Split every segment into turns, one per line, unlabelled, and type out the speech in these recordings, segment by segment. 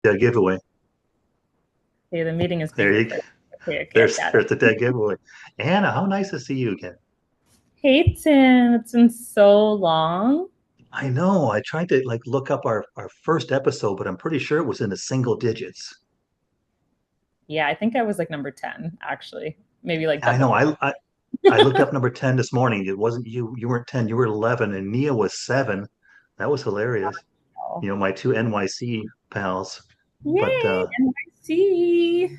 dead giveaway.
Okay, the meeting is being
There you go.
recorded. Okay, okay, I got it.
There's the dead giveaway. Anna, how nice to see you again.
Hey Tim, it's been so long.
I know. I tried to like look up our first episode, but I'm pretty sure it was in the single digits.
Yeah, I think I was like number 10, actually. Maybe like
I
double
know.
digits.
I looked up number 10 this morning. It wasn't you. You weren't 10. You were 11, and Nia was 7. That was hilarious. You know, my two NYC pals. But
Yay, NYC.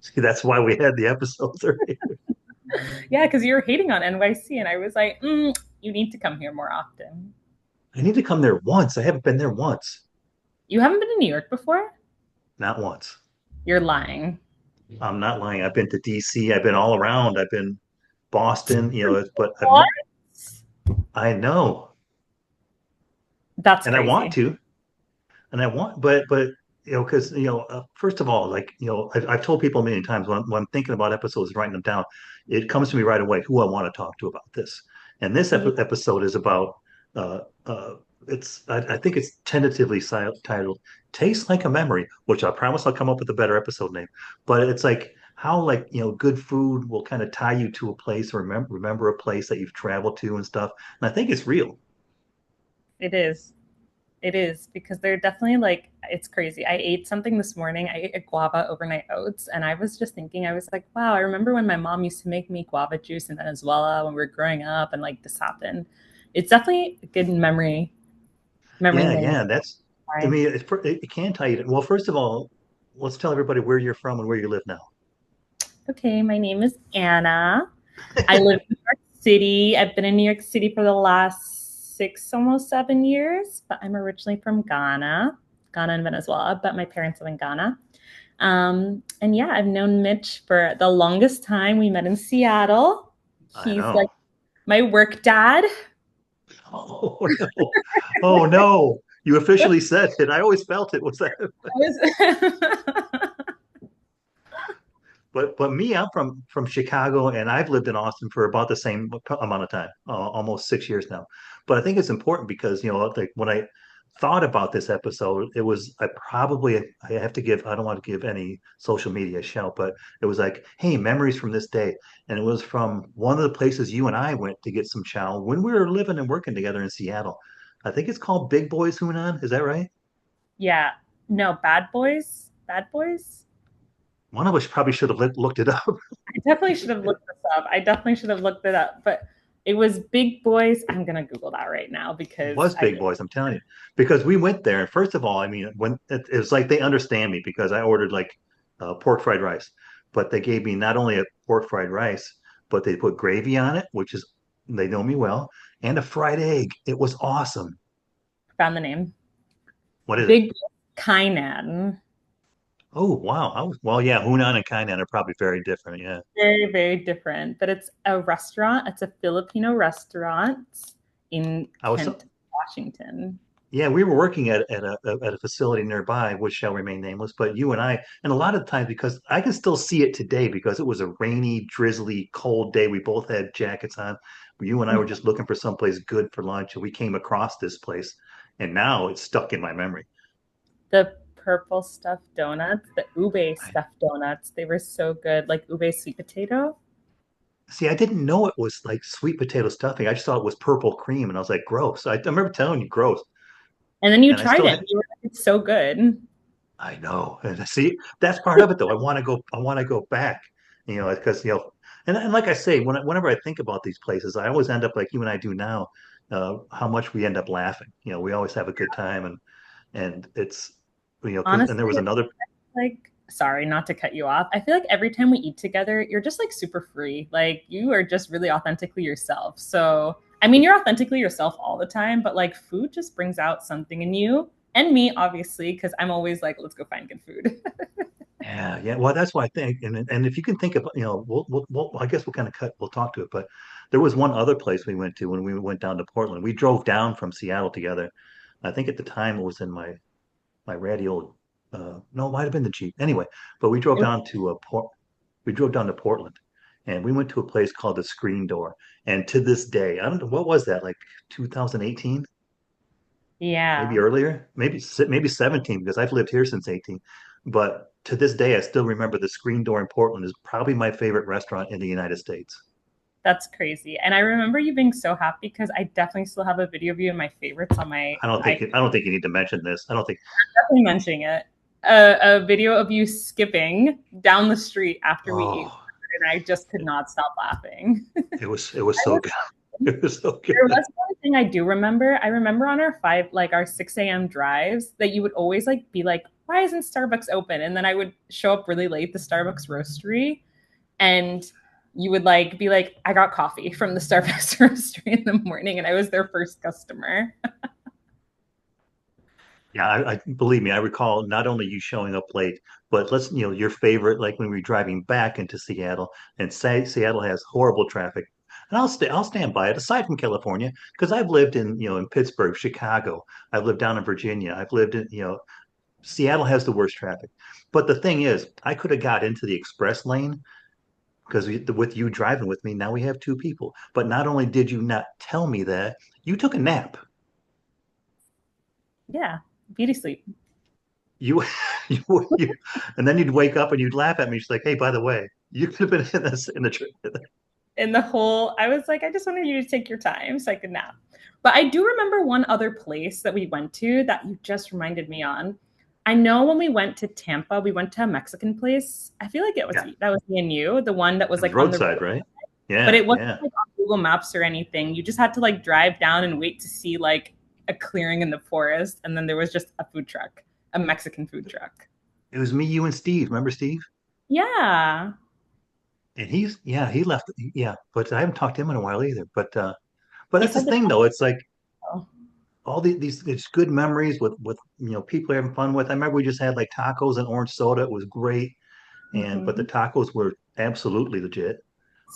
see, that's why we had the episodes early.
Yeah, because you were hating on NYC, and I was like, you need to come here more often.
I need to come there once. I haven't been there once.
You haven't been to New York before?
Not once.
You're lying.
I'm not lying. I've been to DC. I've been all around. I've been Boston, but
What?
I know,
That's
and I want
crazy.
to, but because first of all, like I've told people many times when I'm thinking about episodes, writing them down, it comes to me right away who I want to talk to about this. And this
Yeah.
episode is about uh I think it's tentatively titled "Tastes Like a Memory," which I promise I'll come up with a better episode name. But it's like how like good food will kind of tie you to a place or remember a place that you've traveled to and stuff. And I think it's real.
It is. It is because they're definitely like it's crazy. I ate something this morning. I ate a guava overnight oats, and I was just thinking, I was like, wow, I remember when my mom used to make me guava juice in Venezuela when we were growing up, and like this happened. It's definitely a good memory
Yeah,
lane.
yeah, that's. I mean, it can tie you to. Well, first of all, let's tell everybody where you're from and where you live now.
Okay, my name is Anna. I live in New York City. I've been in New York City for the last 6, almost 7 years, but I'm originally from Ghana and Venezuela, but my parents live in Ghana. And yeah, I've known Mitch for the longest time. We met in Seattle.
I
He's like
know.
my work dad.
Oh no! Oh no! You officially said it. I always felt it was that. But me, I'm from Chicago, and I've lived in Austin for about the same amount of time, almost 6 years now. But I think it's important because like when I thought about this episode, it was I have to give I don't want to give any social media a shout, but it was like, hey, memories from this day, and it was from one of the places you and I went to get some chow when we were living and working together in Seattle. I think it's called Big Boys Hunan. Is that right?
Yeah. No, bad boys. Bad boys.
One of us probably should have looked it up.
I definitely should have looked this up. I definitely should have looked it up, but it was big boys. I'm gonna Google that right now
It
because
was Big Boys, I'm telling you, because we went there. And first of all, I mean, when it was like they understand me because I ordered like pork fried rice, but they gave me not only a pork fried rice, but they put gravy on it, which is they know me well, and a fried egg. It was awesome.
found the name.
What is it?
Big Kainan.
Oh wow! Well, yeah, Hunan and Kainan are probably very different. Yeah,
Very, very different. But it's a restaurant. It's a Filipino restaurant in
I was
Kent, Washington.
Yeah, we were working at a facility nearby, which shall remain nameless. But you and I, and a lot of times, because I can still see it today, because it was a rainy, drizzly, cold day. We both had jackets on. You and I were just looking for someplace good for lunch, and we came across this place, and now it's stuck in my memory.
The purple stuffed donuts, the ube stuffed donuts, they were so good. Like ube sweet potato.
See, I didn't know it was like sweet potato stuffing. I just thought it was purple cream, and I was like, gross. I remember telling you gross,
And then you
and I
tried
still
it.
had.
You were like, it's so good.
I know. And see, that's part of it though. I want to go. I want to go back. Because and like I say, whenever I think about these places, I always end up like you and I do now. How much we end up laughing. We always have a good time, and it's because and there
Honestly,
was another.
like sorry, not to cut you off. I feel like every time we eat together, you're just like super free. Like you are just really authentically yourself. So, I mean, you're authentically yourself all the time, but like food just brings out something in you and me, obviously, because I'm always like, let's go find good food.
Yeah, yeah. Well, that's why I think, and if you can think of, I guess we'll kind of cut. We'll talk to it, but there was one other place we went to when we went down to Portland. We drove down from Seattle together. I think at the time it was in my radio. No, it might have been the Jeep. Anyway, but we drove down to Portland, and we went to a place called the Screen Door. And to this day, I don't know what was that like 2018. maybe
Yeah,
earlier, maybe 17 because I've lived here since 18. But to this day, I still remember the Screen Door in Portland is probably my favorite restaurant in the United States.
that's crazy. And I remember you being so happy because I definitely still have a video of you in my favorites on my iPhone.
I don't think you need to mention this. I don't think.
Definitely mentioning it. A video of you skipping down the street after we ate,
Oh,
and I just could not stop laughing.
it was so good. It was so
There
good.
was one thing I do remember. I remember on our our 6 a.m. drives that you would always like be like, why isn't Starbucks open? And then I would show up really late, the Starbucks roastery, and you would like be like, I got coffee from the Starbucks roastery in the morning, and I was their first customer.
Yeah, I believe me, I recall not only you showing up late, but your favorite, like when we were driving back into Seattle, and say Seattle has horrible traffic. And I'll stand by it, aside from California, because I've lived in Pittsburgh, Chicago, I've lived down in Virginia, I've lived in Seattle has the worst traffic. But the thing is, I could have got into the express lane because with you driving with me, now we have two people. But not only did you not tell me that, you took a nap.
Yeah, beauty sleep.
You, you, and then you'd wake up and you'd laugh at me. She's like, "Hey, by the way, you could have been in this in the trip."
In the whole, I was like, I just wanted you to take your time so I could nap. But I do remember one other place that we went to that you just reminded me on. I know when we went to Tampa, we went to a Mexican place. I feel like
Yeah,
that was me and you, the one that was
it was
like on the
roadside,
road,
right?
but
Yeah,
it wasn't
yeah.
like on Google Maps or anything. You just had to like drive down and wait to see like a clearing in the forest, and then there was just a food truck, a Mexican food truck.
It was me, you, and Steve. Remember Steve?
Yeah,
And yeah, he left. Yeah, but I haven't talked to him in a while either. But
he
that's the
said the
thing, though. It's like
taco.
all these good memories with people you're having fun with. I remember we just had like tacos and orange soda. It was great, and but the
Mhm.
tacos were absolutely legit.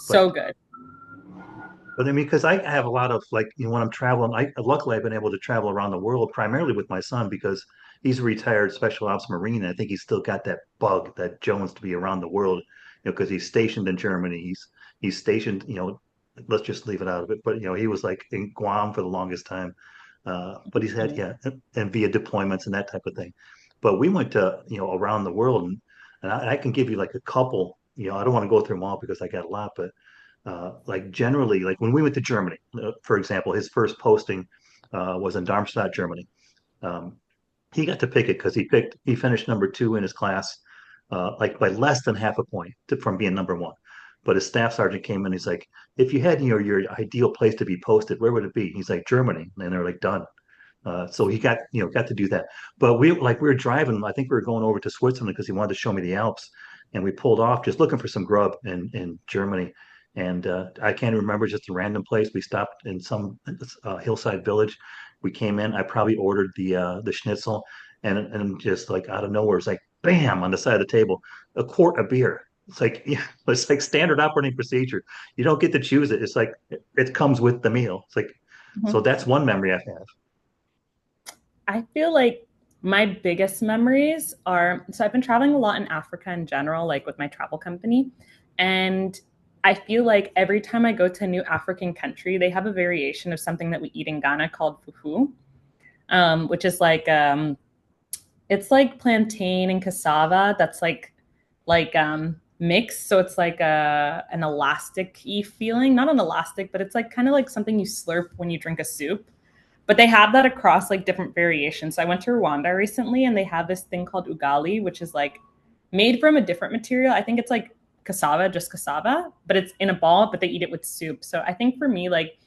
So
But
good.
But I mean, because I have a lot of when I'm traveling, I luckily I've been able to travel around the world primarily with my son because he's a retired special ops Marine. And I think he's still got that bug, that Jones to be around the world, because he's stationed in Germany. He's stationed, let's just leave it out of it. But he was like in Guam for the longest time. But he's had,
Mhm.
yeah, and via deployments and that type of thing. But we went to, around the world, and I can give you like a couple. I don't want to go through them all because I got a lot, but like generally, like when we went to Germany, for example, his first posting was in Darmstadt, Germany. Um, he got to pick it because he finished number two in his class, like by less than half a point from being number one. But his staff sergeant came in. He's like, "If you had your ideal place to be posted, where would it be?" He's like, "Germany," and they're like, "Done." So he got to do that. But we were driving. I think we were going over to Switzerland because he wanted to show me the Alps, and we pulled off just looking for some grub in Germany. And I can't remember just a random place. We stopped in some hillside village. We came in. I probably ordered the schnitzel, and just like out of nowhere, it's like bam on the side of the table, a quart of beer. It's like yeah, it's like standard operating procedure. You don't get to choose it. It's like it comes with the meal. It's like so
Mhm.
that's one memory I have.
I feel like my biggest memories are so I've been traveling a lot in Africa in general, like with my travel company. And I feel like every time I go to a new African country, they have a variation of something that we eat in Ghana called fufu, which is it's like plantain and cassava that's mixed. So it's like an elastic y feeling, not an elastic, but it's like kind of like something you slurp when you drink a soup. But they have that across like different variations. So I went to Rwanda recently and they have this thing called ugali, which is like made from a different material. I think it's like cassava, just cassava, but it's in a ball, but they eat it with soup. So I think for me, like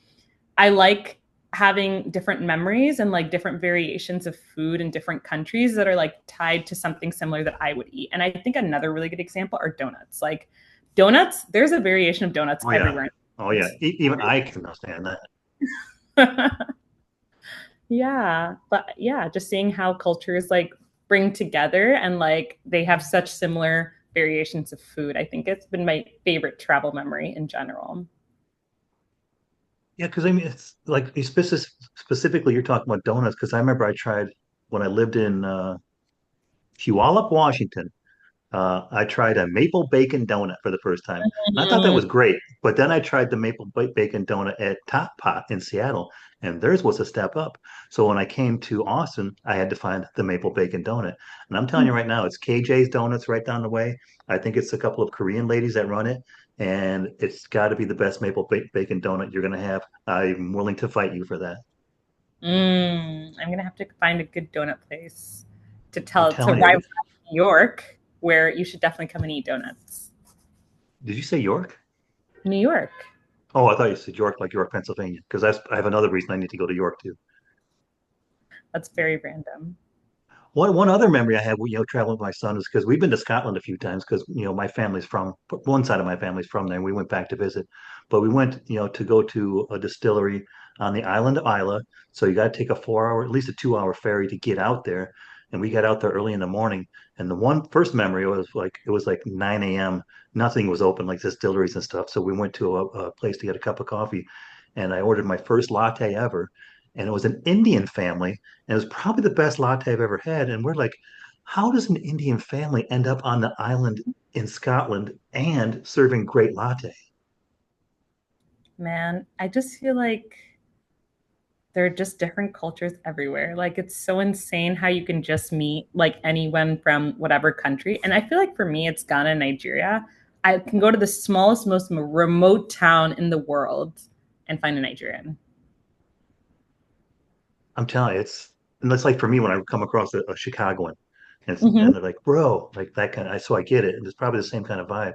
I like having different memories and like different variations of food in different countries that are like tied to something similar that I would eat. And I think another really good example are donuts. Like donuts, there's a variation of donuts
Oh yeah.
everywhere.
Oh yeah. Even I can understand that.
Yeah, but yeah, just seeing how cultures like bring together and like they have such similar variations of food. I think it's been my favorite travel memory in general.
Yeah, because I mean, it's like specifically you're talking about donuts because I remember I tried when I lived in Puyallup, Washington. I tried a maple bacon donut for the first time, and I thought that
Mm,
was great. But then I tried the bacon donut at Top Pot in Seattle, and theirs was a step up. So when I came to Austin, I had to find the maple bacon donut. And I'm telling you right now, it's KJ's Donuts right down the way. I think it's a couple of Korean ladies that run it, and it's got to be the best bacon donut you're gonna have. I'm willing to fight you for that.
I'm gonna have to find a good donut place
I'm
to
telling you.
rival New York, where you should definitely come and eat donuts.
Did you say York?
New York.
Oh, I thought you said York, like York, Pennsylvania, because I have another reason I need to go to York too.
That's very random.
One other memory I have, traveling with my son is because we've been to Scotland a few times because my family's from one side of my family's from there, and we went back to visit. But we went, to go to a distillery on the island of Isla. So you got to take a 4 hour, at least a 2 hour ferry to get out there. And we got out there early in the morning. And the one first memory was like it was like 9 a.m. Nothing was open, like distilleries and stuff. So we went to a place to get a cup of coffee, and I ordered my first latte ever, and it was an Indian family, and it was probably the best latte I've ever had. And we're like, how does an Indian family end up on the island in Scotland and serving great latte?
Man, I just feel like there are just different cultures everywhere. Like it's so insane how you can just meet like anyone from whatever country. And I feel like for me, it's Ghana, Nigeria. I can go to the smallest, most remote town in the world and find a Nigerian.
I'm telling you, and that's like for me when I come across a Chicagoan,
Hmm.
and they're like, bro, like that kind of, so I get it. And it's probably the same kind of vibe.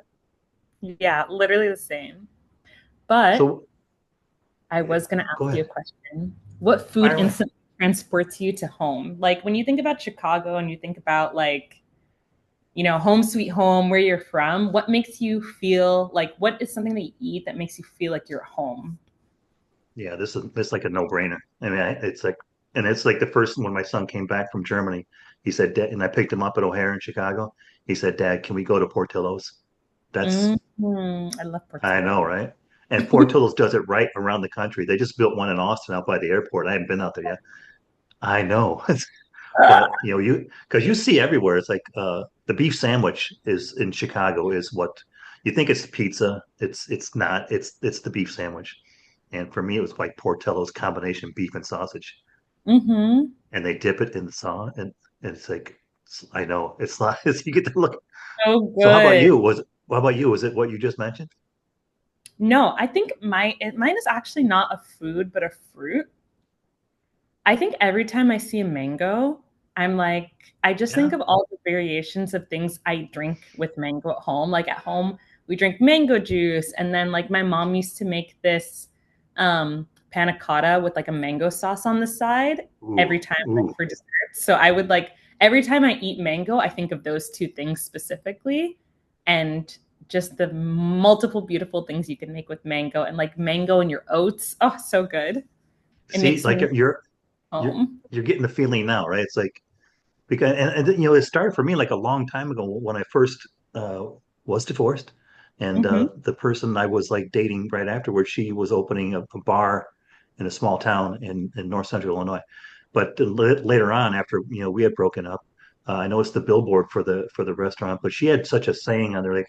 Yeah, literally the same. But
So
I was going to
go
ask you a
ahead,
question. What food
fire away.
instantly transports you to home? Like when you think about Chicago and you think about like, home sweet home, where you're from, what makes you feel like what is something that you eat that makes you feel like you're home?
Yeah, this like a no-brainer. I mean, it's like the first when my son came back from Germany, he said, Dad, and I picked him up at O'Hare in Chicago. He said, Dad, can we go to Portillo's? That's
I love
I know,
Portillo's.
right? And Portillo's does it right around the country. They just built one in Austin out by the airport. I haven't been out there yet. I know. But you because you see everywhere. It's like the beef sandwich is in Chicago is what you think it's pizza. It's not. It's the beef sandwich. And for me, it was like Portillo's combination beef and sausage,
Mm-hmm.
and they dip it in the sauce, and it's like I know it's not. You get to look.
So
So how about
good.
you? How about you? Was it what you just mentioned?
No, I think mine is actually not a food, but a fruit. I think every time I see a mango, I'm like, I just think
Yeah.
of all the variations of things I drink with mango at home. Like at home, we drink mango juice, and then like my mom used to make this panna cotta with like a mango sauce on the side every
Ooh,
time
ooh.
like, for dessert. So I would like every time I eat mango, I think of those two things specifically, and just the multiple beautiful things you can make with mango and like mango and your oats. Oh, so good. It
See,
makes
like
me
you're
home.
you're getting the feeling now, right? It's like because it started for me like a long time ago when I first uh, was divorced, and
Hmm.
the person I was like dating right afterwards, she was opening a bar in a small town in north central Illinois. But later on, after we had broken up, I noticed the billboard for the restaurant. But she had such a saying on there,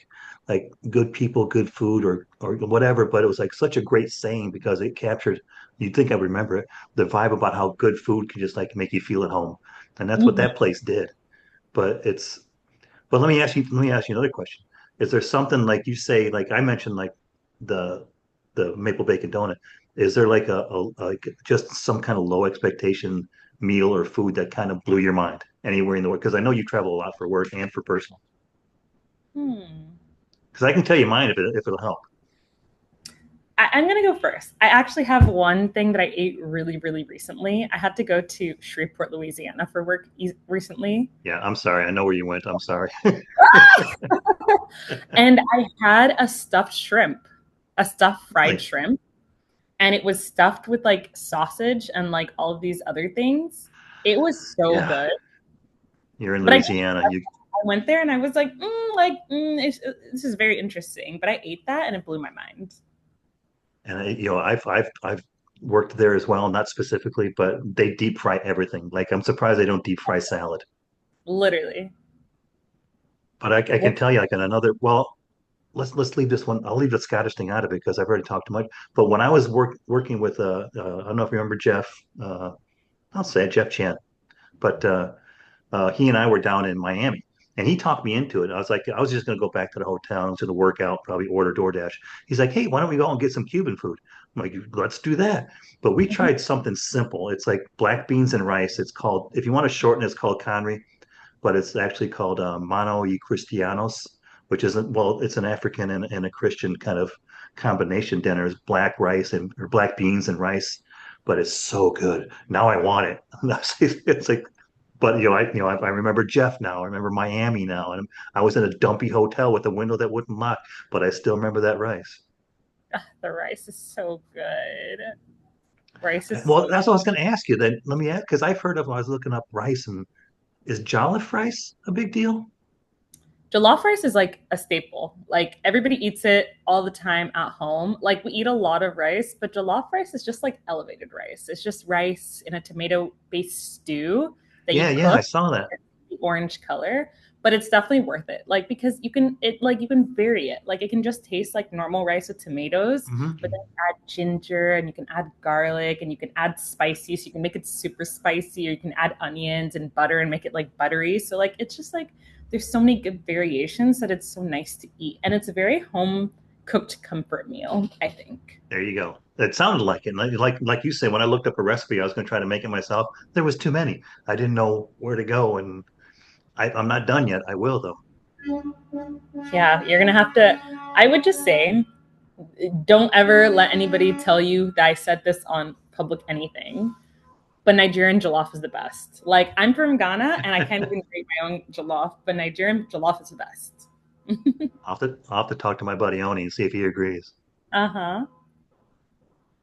like good people, good food, or whatever. But it was like such a great saying because it captured. You'd think I remember it, the vibe about how good food can just like make you feel at home, and that's what
Hmm.
that place did. But but let me ask you another question. Is there something like you say, like I mentioned, like the maple bacon donut? Is there like like just some kind of low expectation meal or food that kind of blew your mind anywhere in the world? Because I know you travel a lot for work and for personal.
Hmm.
Because I can tell you mine if it'll help.
I'm gonna go first. I actually have one thing that I ate really, really recently. I had to go to Shreveport, Louisiana for work recently,
Yeah, I'm sorry. I know where you went. I'm sorry.
and I had a stuffed fried
Really?
shrimp, and it was stuffed with like sausage and like all of these other things. It was so
Yeah.
good.
You're in
But
Louisiana. You
I went there and I was like, this is very interesting. But I ate that and it blew my mind.
and I've worked there as well, not specifically, but they deep fry everything. Like I'm surprised they don't deep fry salad.
Literally.
But I can tell you like in another, well, let's leave this one. I'll leave the Scottish thing out of it because I've already talked too much. But when I was working with I don't know if you remember Jeff, I'll say it, Jeff Chan, but he and I were down in Miami, and he talked me into it. I was like, I was just going to go back to the hotel. I was going to work out, probably order DoorDash. He's like, hey, why don't we go and get some Cuban food? I'm like, let's do that. But we tried something simple. It's like black beans and rice. It's called, if you want to shorten, it's called Conry, but it's actually called Mano y Cristianos, which isn't, well, it's an African and a Christian kind of combination dinner. It's black rice and or black beans and rice, but it's so good. Now I want it. It's like, but I remember Jeff now. I remember Miami now, and I was in a dumpy hotel with a window that wouldn't lock, but I still remember that rice.
The rice is so good. Rice is
Well,
so
that's what I was going to ask you. Then let me ask, because I've heard of. I was looking up rice, and is jollof rice a big deal?
Jollof rice is like a staple. Like everybody eats it all the time at home. Like we eat a lot of rice, but jollof rice is just like elevated rice. It's just rice in a tomato-based stew that you
Yeah, yeah, I
cook
saw that.
the orange color, but it's definitely worth it. Like because you can vary it. Like it can just taste like normal rice with tomatoes, but then
Hmm.
add ginger and you can add garlic and you can add spicy. So you can make it super spicy, or you can add onions and butter and make it like buttery. So like it's just like there's so many good variations that it's so nice to eat. And it's a very home cooked comfort meal, I think.
There you go. It sounded like it. Like you say, when I looked up a recipe, I was going to try to make it myself. There was too many. I didn't know where to go, and I'm not done yet. I will though.
Yeah, you're gonna have to. I would just say, don't ever let anybody tell you that I said this on public anything. But Nigerian jollof is the best. Like I'm from Ghana and I can't even create my own jollof, but Nigerian jollof is the best.
I'll have to talk to my buddy Oni and see if he agrees.
Uh huh.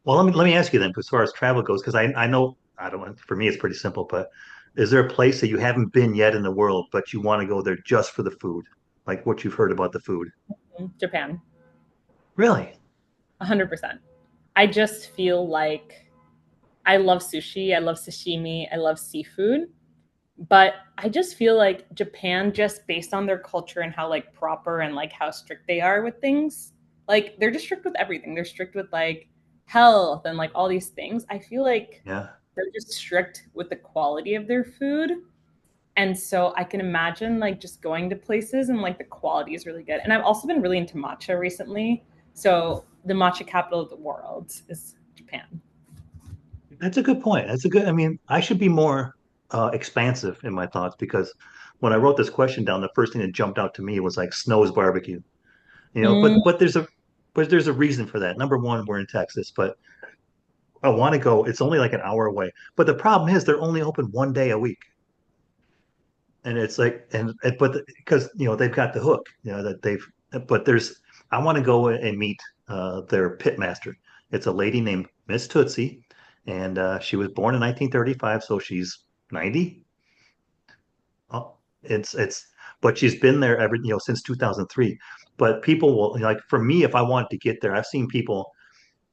Well, let me ask you then, as far as travel goes, because I know I don't. For me, it's pretty simple. But is there a place that you haven't been yet in the world, but you want to go there just for the food, like what you've heard about the food?
Japan,
Really?
100%. I just feel like I love sushi, I love sashimi, I love seafood, but I just feel like Japan, just based on their culture and how like proper and like how strict they are with things, like they're just strict with everything. They're strict with like health and like all these things. I feel like
Yeah.
they're just strict with the quality of their food. And so I can imagine like just going to places and like the quality is really good. And I've also been really into matcha recently. So the matcha capital of the world is Japan.
That's a good point. That's a good. I mean, I should be more expansive in my thoughts because when I wrote this question down, the first thing that jumped out to me was like Snow's barbecue. You know,
Mm,
but there's a reason for that. Number one, we're in Texas, but I want to go. It's only like an hour away. But the problem is they're only open one day a week, and it's like but because they've got the hook, that they've. But I want to go and meet their pit master. It's a lady named Miss Tootsie, and she was born in 1935, so she's 90. Oh, but she's been there since 2003. But people will like for me, if I want to get there, I've seen people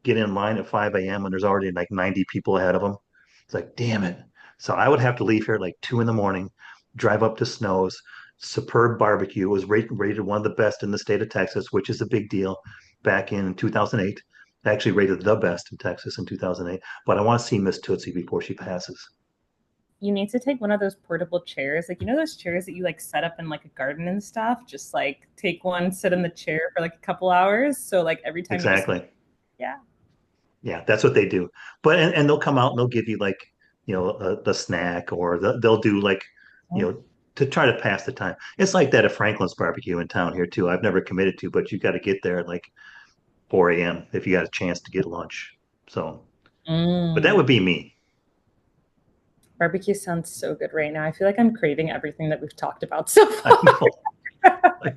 get in line at 5 a.m. and there's already like 90 people ahead of them. It's like, damn it. So I would have to leave here at like 2 in the morning, drive up to Snow's, superb barbecue. It was rated one of the best in the state of Texas, which is a big deal back in 2008. Actually rated the best in Texas in 2008. But I want to see Miss Tootsie before she passes.
you need to take one of those portable chairs. Like, you know, those chairs that you like set up in like a garden and stuff? Just like take one, sit in the chair for like a couple hours. So, like, every time you just,
Exactly.
yeah.
Yeah, that's what they do. But and they'll come out and they'll give you like, the snack or they'll do like, you know, to try to pass the time. It's like that at Franklin's barbecue in town here too. I've never committed to, but you got to get there at like 4 a.m. if you got a chance to get lunch. So, but that
Mm.
would be me.
Barbecue sounds so good right now. I feel like I'm craving everything that we've talked about so
I
far.
know.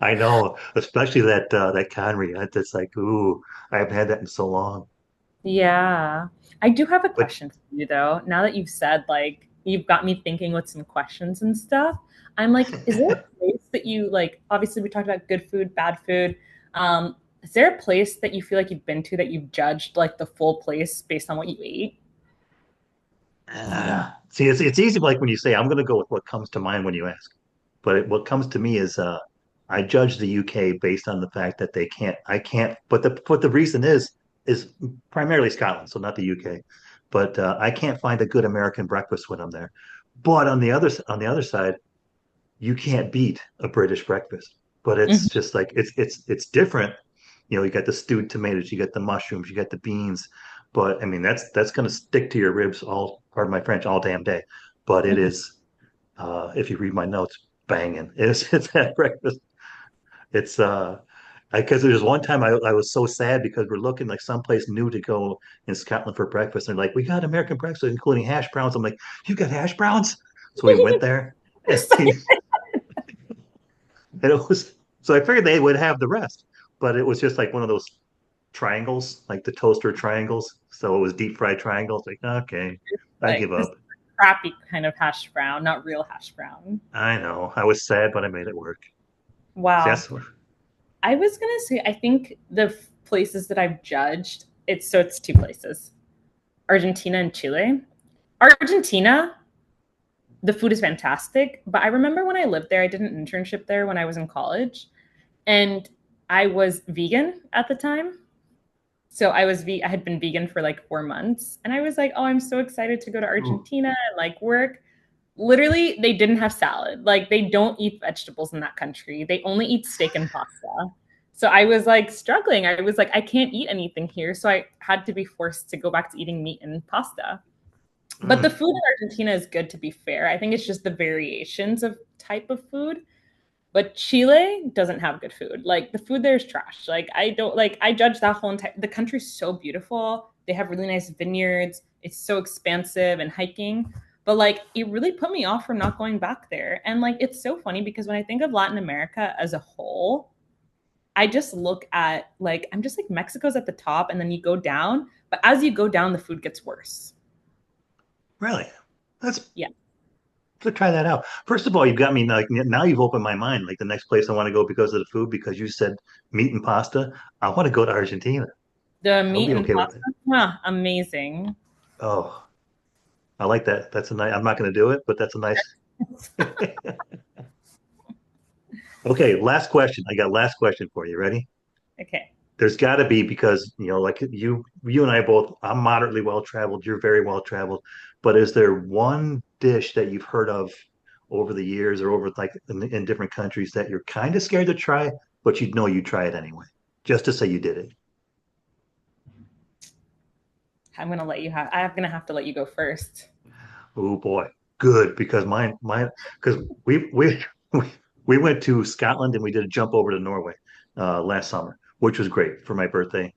I know, especially that Conry. That's like, ooh, I haven't had that in so long.
Yeah. I do have a
But
question for you though. Now that you've said like you've got me thinking with some questions and stuff, I'm like, is there a place that you like obviously we talked about good food, bad food. Is there a place that you feel like you've been to that you've judged like the full place based on what you ate?
see, it's easy like when you say, I'm going to go with what comes to mind when you ask. What comes to me is I judge the UK based on the fact that they can't. I can't. But the reason is primarily Scotland, so not the UK. But I can't find a good American breakfast when I'm there. But on the other side, you can't beat a British breakfast. But it's
Mhm.
just like it's different. You got the stewed tomatoes, you got the mushrooms, you got the beans. But I mean, that's going to stick to your ribs all, pardon my French, all damn day. But it
Mhm.
is, if you read my notes, banging. It's that breakfast. It's because there's one time I was so sad because we're looking like someplace new to go in Scotland for breakfast. And they're like, we got American breakfast, including hash browns. I'm like, you got hash browns? So we went there, and, and it was so I figured they would have the rest, but it was just like one of those triangles, like the toaster triangles. So it was deep fried triangles. Like, okay, I
Like
give
this
up.
crappy kind of hash brown, not real hash brown.
I know. I was sad, but I made it work.
Wow.
Yes.
I was gonna say, I think the places that I've judged, it's two places, Argentina and Chile. Argentina, the food is fantastic, but I remember when I lived there, I did an internship there when I was in college, and I was vegan at the time. So I had been vegan for like 4 months, and I was like, oh, I'm so excited to go to
Ooh.
Argentina and like work. Literally, they didn't have salad. Like they don't eat vegetables in that country. They only eat steak and pasta. So I was like struggling. I was like, I can't eat anything here. So I had to be forced to go back to eating meat and pasta. But the
Mm.
food in Argentina is good, to be fair. I think it's just the variations of type of food. But Chile doesn't have good food. Like the food there is trash. Like I don't like I judge that whole entire the country's so beautiful. They have really nice vineyards. It's so expansive and hiking. But like it really put me off from not going back there. And like it's so funny because when I think of Latin America as a whole, I just look at like I'm just like Mexico's at the top and then you go down, but as you go down the food gets worse.
Really? Let's
Yeah.
let's try that out. First of all, you've got me like now you've opened my mind. Like the next place I want to go because of the food, because you said meat and pasta. I want to go to Argentina.
The
I'll
meat
be
and
okay with it.
pasta, huh, amazing.
Oh, I like that. That's a nice. I'm not going to do it, but that's a nice. Okay, last question. I got last question for you. Ready?
Okay.
There's got to be because like you and I both. I'm moderately well traveled. You're very well traveled. But is there one dish that you've heard of over the years or over like in different countries that you're kind of scared to try, but you'd know you try it anyway, just to say you did it?
I'm gonna have to let you go first.
Oh boy, good because mine because we we went to Scotland and we did a jump over to Norway last summer, which was great for my birthday.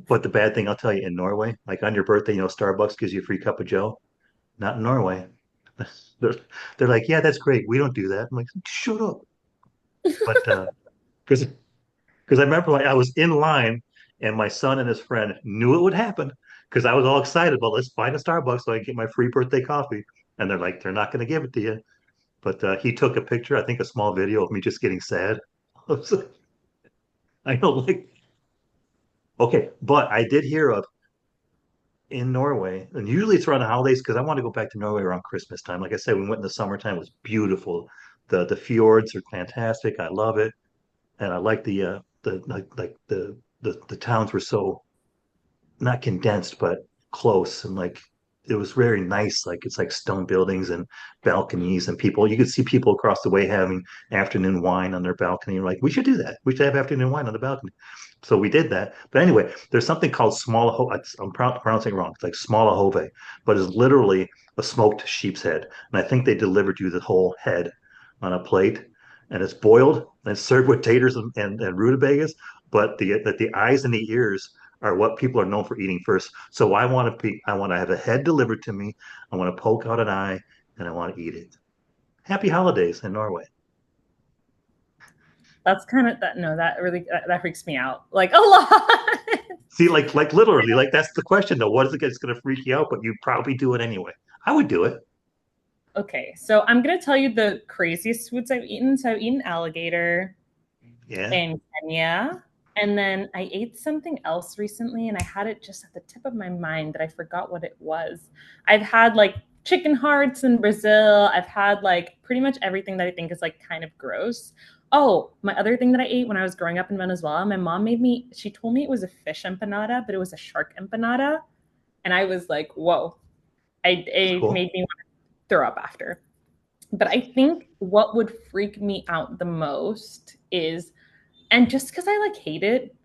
But the bad thing I'll tell you in Norway, like on your birthday, Starbucks gives you a free cup of Joe. Not in Norway. They're, they're like, yeah, that's great. We don't do that. I'm like, shut up. But because I remember I was in line and my son and his friend knew it would happen because I was all excited. Well, let's find a Starbucks so I can get my free birthday coffee. And they're like, they're not going to give it to you. But he took a picture, I think a small video of me just getting sad. I was like, I don't like, okay, but I did hear of in Norway, and usually it's around the holidays because I want to go back to Norway around Christmas time. Like I said, we went in the summertime; it was beautiful. The fjords are fantastic. I love it, and I like the like the towns were so not condensed but close and like it was very nice. Like it's like stone buildings and balconies and people. You could see people across the way having afternoon wine on their balcony. Like we should do that. We should have afternoon wine on the balcony. So we did that. But anyway, there's something called I'm pronouncing it wrong. It's like smalahove, but it's literally a smoked sheep's head. And I think they delivered you the whole head on a plate, and it's boiled and it's served with taters and rutabagas. But the eyes and the ears are what people are known for eating first. So I want to have a head delivered to me. I want to poke out an eye and I want to eat it. Happy holidays in Norway.
That's kind of that. No, that really that freaks me out like a lot.
See, like literally, like that's the question though. What is it that's going to freak you out? But you probably do it anyway. I would do it.
Okay, so I'm gonna tell you the craziest foods I've eaten. So I've eaten alligator
Yeah.
in Kenya, and then I ate something else recently, and I had it just at the tip of my mind that I forgot what it was. I've had like chicken hearts in Brazil. I've had like pretty much everything that I think is like kind of gross. Oh, my other thing that I ate when I was growing up in Venezuela, my mom made me, she told me it was a fish empanada, but it was a shark empanada. And I was like, whoa,
It's
it
cool.
made me want to throw up after. But I think what would freak me out the most is, and just because I like hate it,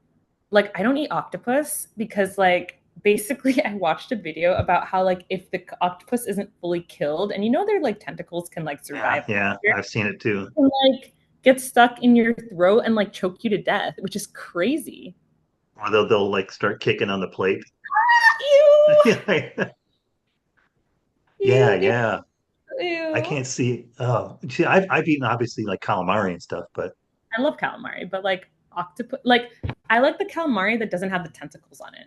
like I don't eat octopus because like basically I watched a video about how like if the octopus isn't fully killed and you know their like tentacles can like
Yeah,
survive
yeah,
here,
I've seen it too.
can like get stuck in your throat and like choke you to death, which is crazy.
Or they'll like start kicking on the plate.
Ew,
Yeah, yeah,
ew, ew,
yeah. I
ew.
can't see. See, I've eaten obviously like calamari and stuff, but
I love calamari, but like octopus, like I like the calamari that doesn't have the tentacles on it.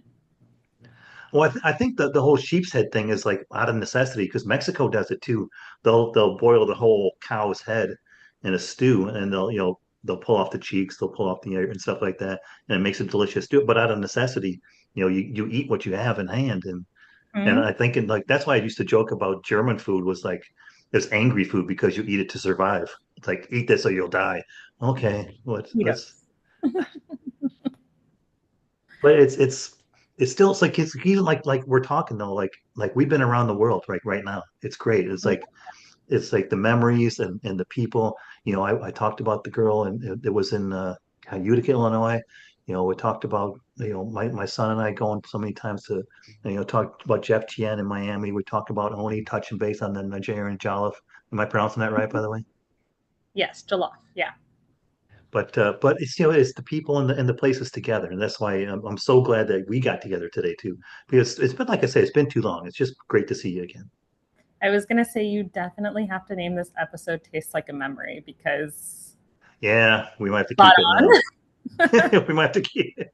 well, I think the whole sheep's head thing is like out of necessity because Mexico does it too. They'll boil the whole cow's head in a stew, and they'll pull off the cheeks, they'll pull off the ear and stuff like that, and it makes a delicious stew. But out of necessity, you eat what you have in hand, and
Hmm?
I think like that's why I used to joke about German food was like it's angry food because you eat it to survive. It's like eat this or you'll die. Okay, let's
Cheetos.
but it's still it's like it's even like we're talking though like we've been around the world right now. It's great. It's like the memories and the people. I talked about the girl and it was in Utica, Illinois. We talked about my son and I going so many times to talked about Jeff Tien in Miami. We talked about Oni touching base on the Nigerian Jollof. Am I pronouncing that right, by the way?
Yes, jollof. Yeah.
But it's it's the people and the places together, and that's why I'm so glad that we got together today too, because it's been like I say, it's been too long. It's just great to see you again.
I was gonna say you definitely have to name this episode "Tastes Like a Memory" because
Yeah, we might have to
spot
keep it
on.
now. We might have to keep it.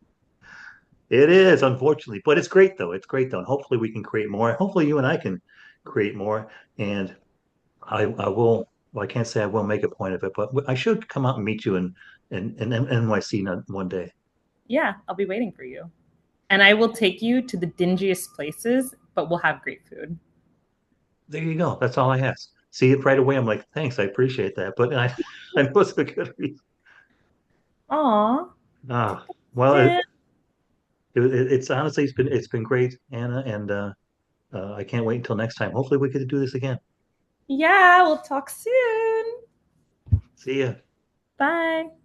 It is unfortunately, but it's great though. It's great though, and hopefully we can create more. Hopefully you and I can create more, and I will. Well, I can't say I will make a point of it, but I should come out and meet you in NYC one day.
Yeah, I'll be waiting for you, and I will take you to the dingiest places, but we'll have great food.
There you go. That's all I ask. See it right away. I'm like, thanks, I appreciate that. But I know it's a good reason.
Aw,
Ah, well, it's honestly it's been great, Anna, and I can't wait until next time. Hopefully, we get to do this again.
yeah, we'll talk soon.
See ya.
Bye.